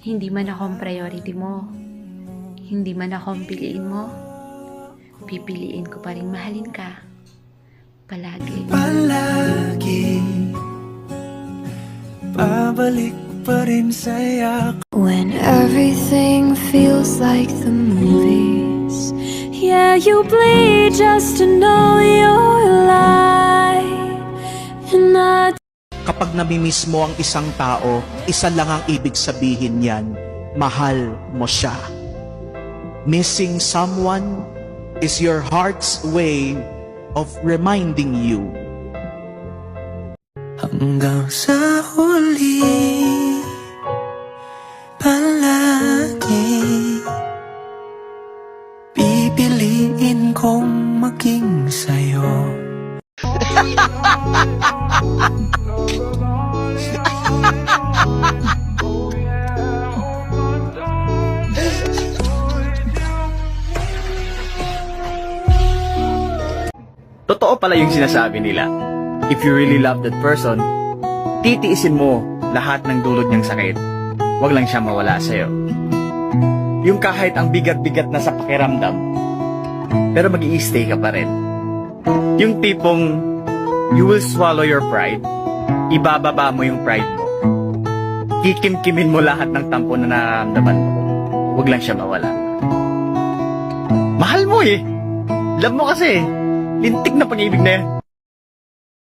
Hindi man ako ang priority mo, hindi man ako ang piliin mo, pipiliin ko pa rin mahalin ka. Palagi. Palagi babalik pa rin sa'yo. When everything feels like the movies, yeah, you bleed just to know you're alive. And I Kapag namimiss mo ang isang tao, isa lang ang ibig sabihin niyan, mahal mo siya. Missing someone is your heart's way of reminding you. Hanggang sa huli, palagi pipiliin kong maging sa'yo. Totoo pala yung sinasabi nila. If you really love that person, titiisin mo lahat ng dulot niyang sakit. Huwag lang siya mawala sa'yo. Yung kahit ang bigat-bigat na sa pakiramdam, pero mag-i-stay ka pa rin. Yung tipong you will swallow your pride, ibababa mo yung pride mo. Kikimkimin mo lahat ng tampo na nararamdaman mo. Huwag lang siya mawala. Mahal mo eh. Love mo kasi. Lintik na pag-ibig na yan.